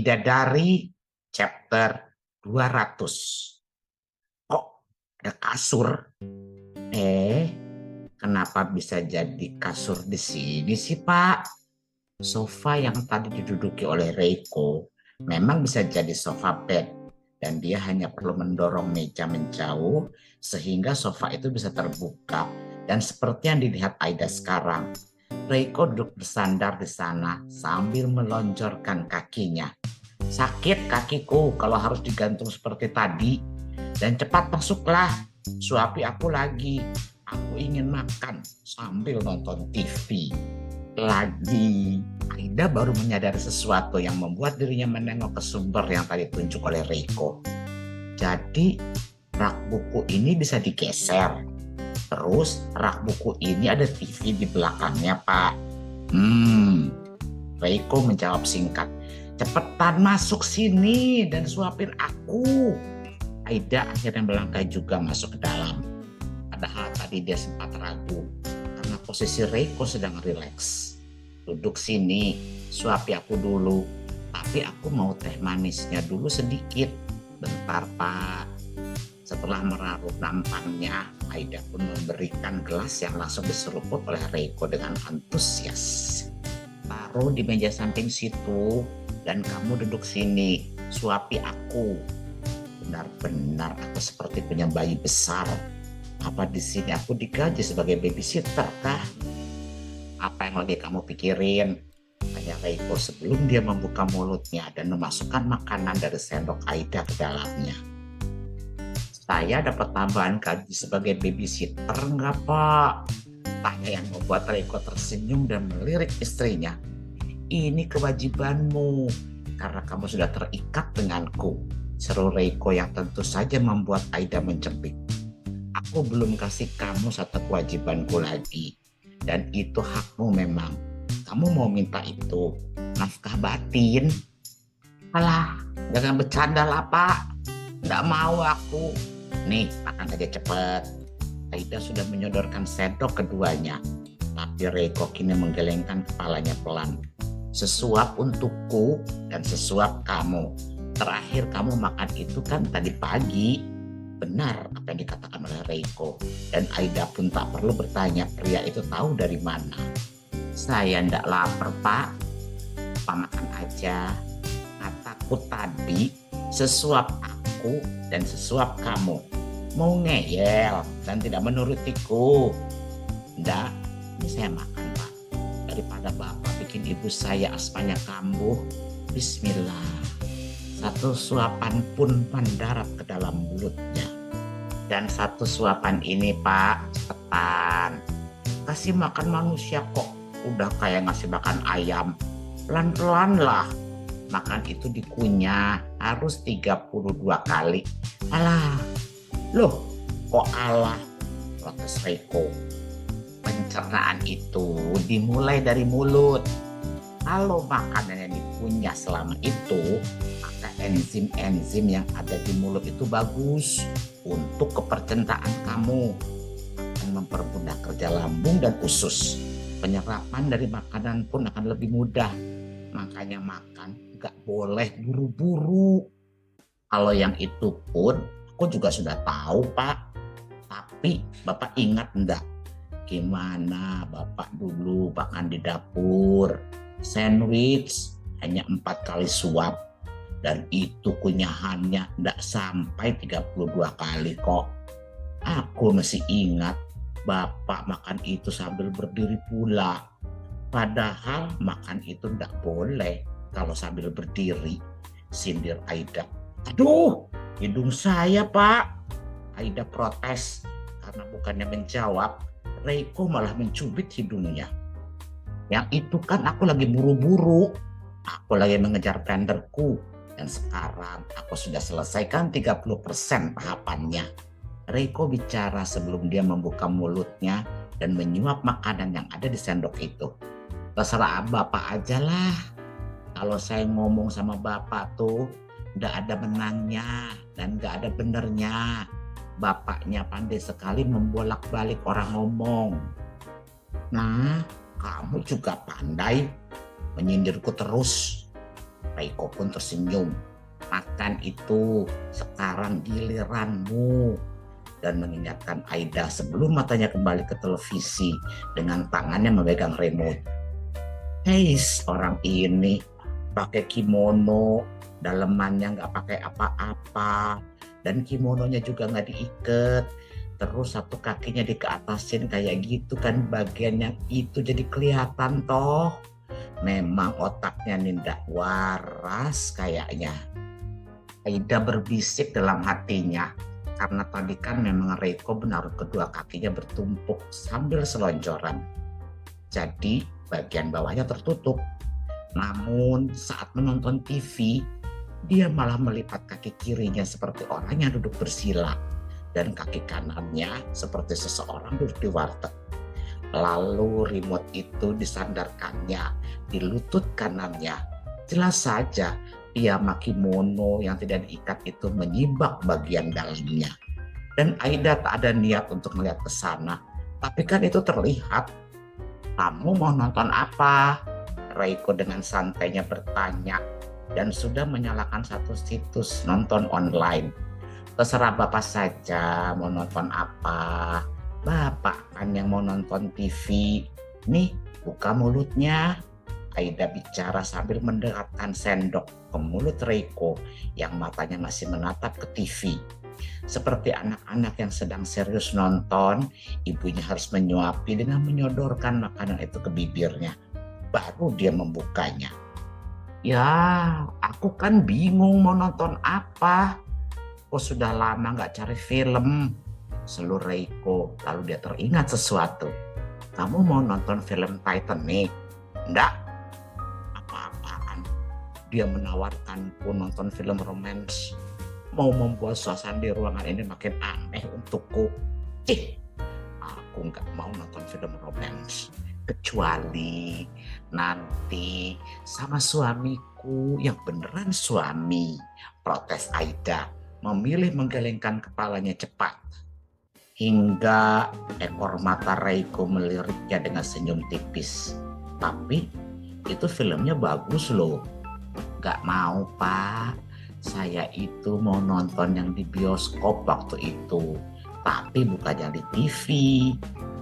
Bidadari chapter 200. Kok ada kasur? Kenapa bisa jadi kasur di sini sih, Pak? Sofa yang tadi diduduki oleh Reiko memang bisa jadi sofa bed dan dia hanya perlu mendorong meja menjauh sehingga sofa itu bisa terbuka dan seperti yang dilihat Aida sekarang. Reiko duduk bersandar di sana sambil melonjorkan kakinya. Sakit kakiku kalau harus digantung seperti tadi. Dan cepat masuklah, suapi aku lagi. Aku ingin makan sambil nonton TV. Lagi, Aida baru menyadari sesuatu yang membuat dirinya menengok ke sumber yang tadi ditunjuk oleh Reiko. Jadi, rak buku ini bisa digeser. Terus, rak buku ini ada TV di belakangnya, Pak. Reiko menjawab singkat. Cepetan masuk sini dan suapin aku. Aida akhirnya melangkah juga masuk ke dalam. Padahal tadi dia sempat ragu karena posisi Reiko sedang rileks. Duduk sini, suapi aku dulu. Tapi aku mau teh manisnya dulu sedikit. Bentar, Pak. Setelah meraruh nampannya, Aida pun memberikan gelas yang langsung diseruput oleh Reiko dengan antusias. Taruh di meja samping situ dan kamu duduk sini, suapi aku. Benar-benar aku seperti punya bayi besar. Apa di sini aku digaji sebagai babysitter kah? Apa yang lagi kamu pikirin? Tanya Reiko sebelum dia membuka mulutnya dan memasukkan makanan dari sendok Aida ke dalamnya. Saya dapat tambahan gaji sebagai babysitter enggak, Pak? Tanya yang membuat Reiko tersenyum dan melirik istrinya. Ini kewajibanmu karena kamu sudah terikat denganku. Seru Reiko yang tentu saja membuat Aida mencempik. Aku belum kasih kamu satu kewajibanku lagi. Dan itu hakmu memang. Kamu mau minta itu, nafkah batin. Alah, jangan bercanda lah, Pak. Nggak mau aku. Nih, makan aja cepet. Aida sudah menyodorkan sendok keduanya. Tapi Reiko kini menggelengkan kepalanya pelan. Sesuap untukku dan sesuap kamu. Terakhir kamu makan itu kan tadi pagi. Benar apa yang dikatakan oleh Reiko. Dan Aida pun tak perlu bertanya pria itu tahu dari mana. Saya ndak lapar, Pak. Pak makan aja. Kataku tadi sesuap aku dan sesuap kamu. Mau ngeyel dan tidak menurutiku. Ndak, ini saya makan, Pak. Daripada Bapak bikin ibu saya aspanya kambuh. Bismillah. Satu suapan pun mendarat ke dalam mulutnya. Dan satu suapan ini, Pak, cepetan. Kasih makan manusia kok. Udah kayak ngasih makan ayam. Pelan-pelan lah. Makan itu dikunyah harus 32 kali. Alah. Loh, kok alah? Protes Reiko. Pencernaan itu dimulai dari mulut. Kalau makanan yang dikunyah selama itu, maka enzim-enzim yang ada di mulut itu bagus untuk kepercentaan kamu. Akan mempermudah kerja lambung dan usus. Penyerapan dari makanan pun akan lebih mudah. Makanya makan gak boleh buru-buru. Kalau yang itu pun aku juga sudah tahu, Pak. Tapi Bapak ingat enggak? Gimana Bapak dulu makan di dapur? Sandwich hanya 4 kali suap dan itu kunyahannya tidak sampai 32 kali kok. Aku masih ingat Bapak makan itu sambil berdiri pula. Padahal makan itu tidak boleh kalau sambil berdiri. Sindir Aida. Aduh, hidung saya, Pak. Aida protes karena bukannya menjawab, Reiko malah mencubit hidungnya. Yang itu kan aku lagi buru-buru. Aku lagi mengejar tenderku. Dan sekarang aku sudah selesaikan 30% tahapannya. Reiko bicara sebelum dia membuka mulutnya dan menyuap makanan yang ada di sendok itu. Terserah Bapak aja lah. Kalau saya ngomong sama Bapak tuh, gak ada menangnya dan gak ada benernya. Bapaknya pandai sekali membolak-balik orang ngomong. Nah, kamu juga pandai menyindirku terus. Reiko pun tersenyum. Makan itu, sekarang giliranmu. Dan mengingatkan Aida sebelum matanya kembali ke televisi dengan tangannya memegang remote. Hei, orang ini pakai kimono, dalemannya nggak pakai apa-apa, dan kimononya juga nggak diikat. Terus satu kakinya dikeatasin kayak gitu kan, bagian yang itu jadi kelihatan toh. Memang otaknya nindak waras kayaknya. Aida berbisik dalam hatinya. Karena tadi kan memang Reiko menaruh kedua kakinya bertumpuk sambil selonjoran. Jadi bagian bawahnya tertutup. Namun saat menonton TV, dia malah melipat kaki kirinya seperti orang yang duduk bersila. Dan kaki kanannya seperti seseorang duduk di warteg. Lalu remote itu disandarkannya di lutut kanannya. Jelas saja piyama kimono yang tidak diikat itu menyibak bagian dalamnya. Dan Aida tak ada niat untuk melihat ke sana. Tapi kan itu terlihat. Kamu mau nonton apa? Reiko dengan santainya bertanya dan sudah menyalakan satu situs nonton online. Terserah Bapak saja mau nonton apa. Bapak kan yang mau nonton TV. Nih, buka mulutnya. Aida bicara sambil mendekatkan sendok ke mulut Reiko yang matanya masih menatap ke TV. Seperti anak-anak yang sedang serius nonton, ibunya harus menyuapi dengan menyodorkan makanan itu ke bibirnya. Baru dia membukanya. Ya, aku kan bingung mau nonton apa. Kok sudah lama gak cari film? Seluruh Reiko, lalu dia teringat sesuatu. Kamu mau nonton film Titanic? Enggak. Apa-apaan. Dia menawarkanku nonton film romance. Mau membuat suasana di ruangan ini makin aneh untukku. Aku nggak mau nonton film romance. Kecuali nanti sama suamiku yang beneran suami. Protes Aida, memilih menggelengkan kepalanya cepat. Hingga ekor mata Reiko meliriknya dengan senyum tipis. Tapi itu filmnya bagus loh. Gak mau Pak, saya itu mau nonton yang di bioskop waktu itu. Tapi bukannya di TV.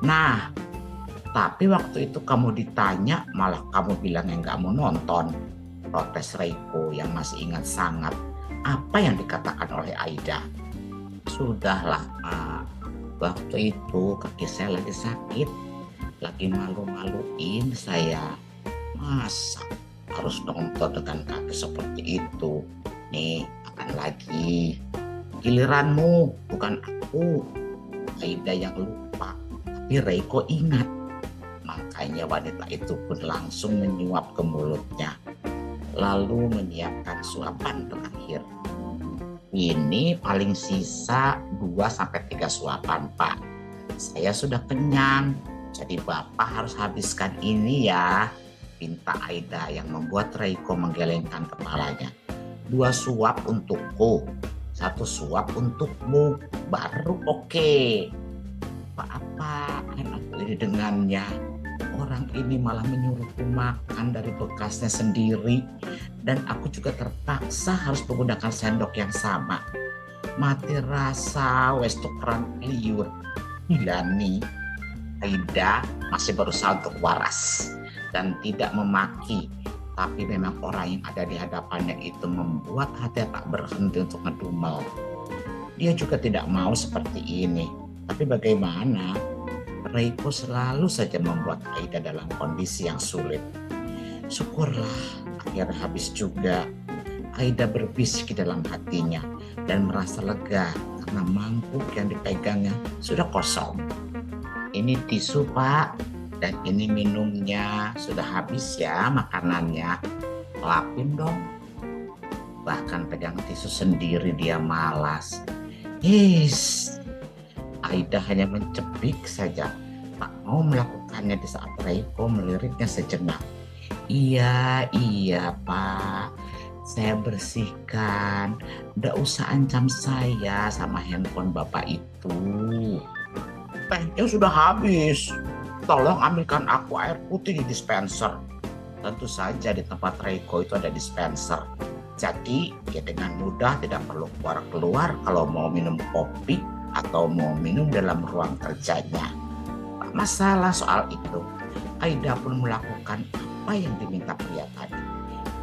Nah, tapi waktu itu kamu ditanya malah kamu bilang yang gak mau nonton. Protes Reiko yang masih ingat sangat apa yang dikatakan oleh Aida. Sudahlah Pak, waktu itu kaki saya lagi sakit, lagi malu-maluin saya. Masa harus nonton dengan kaki seperti itu? Nih, akan lagi. Giliranmu, bukan aku. Aida yang lupa, tapi Reiko ingat. Makanya wanita itu pun langsung menyuap ke mulutnya. Lalu menyiapkan suapan terakhir. Ini paling sisa 2-3 suapan, Pak. Saya sudah kenyang, jadi Bapak harus habiskan ini ya. Pinta Aida yang membuat Reiko menggelengkan kepalanya. 2 suap untukku, 1 suap untukmu, baru oke. Apa-apaan aku ini dengannya. Orang ini malah menyuruhku makan dari bekasnya sendiri. Dan aku juga terpaksa harus menggunakan sendok yang sama. Mati rasa wes tukeran liur. Hilani, Aida masih berusaha untuk waras dan tidak memaki. Tapi memang orang yang ada di hadapannya itu membuat hati tak berhenti untuk ngedumel. Dia juga tidak mau seperti ini. Tapi bagaimana? Reiko selalu saja membuat Aida dalam kondisi yang sulit. Syukurlah akhirnya habis juga. Aida berbisik di dalam hatinya dan merasa lega karena mangkuk yang dipegangnya sudah kosong. Ini tisu Pak, dan ini minumnya. Sudah habis ya makanannya. Lapin dong. Bahkan pegang tisu sendiri dia malas. Aida hanya mencebik saja, tak mau melakukannya di saat Reiko meliriknya sejenak. Iya Pak, saya bersihkan. Nggak usah ancam saya sama handphone Bapak itu. Tehnya sudah habis. Tolong ambilkan aku air putih di dispenser. Tentu saja di tempat Reiko itu ada dispenser. Jadi dia dengan mudah tidak perlu keluar-keluar kalau mau minum kopi atau mau minum dalam ruang kerjanya. Tak masalah soal itu. Aida pun melakukan apa yang diminta pria tadi.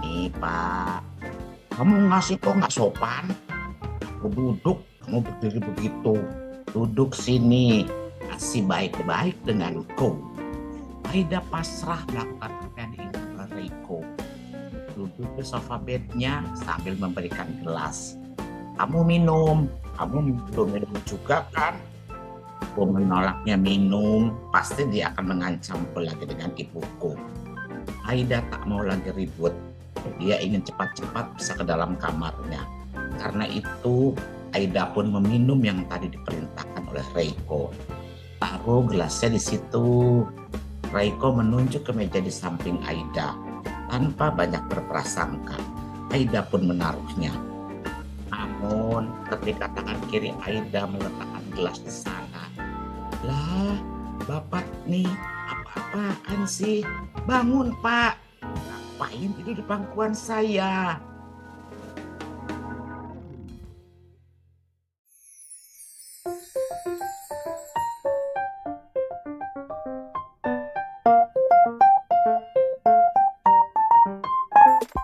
Nih Pak, kamu ngasih kok nggak sopan? Aku duduk, kamu berdiri begitu. Duduk sini, kasih baik-baik denganku. Aida pasrah melakukan apa yang diinginkan Reiko. Duduk di sofa bednya sambil memberikan gelas. Kamu minum belum minum juga kan? Aku menolaknya minum, pasti dia akan mengancamku lagi dengan ibuku. Aida tak mau lagi ribut. Dia ingin cepat-cepat bisa ke dalam kamarnya. Karena itu, Aida pun meminum yang tadi diperintahkan oleh Reiko. Taruh gelasnya di situ. Reiko menunjuk ke meja di samping Aida. Tanpa banyak berprasangka, Aida pun menaruhnya. Namun, ketika tangan kiri Aida meletakkan gelas di sana, lah, Bapak nih, apa-apaan sih? Bangun, Pak. Ngapain tidur di pangkuan saya?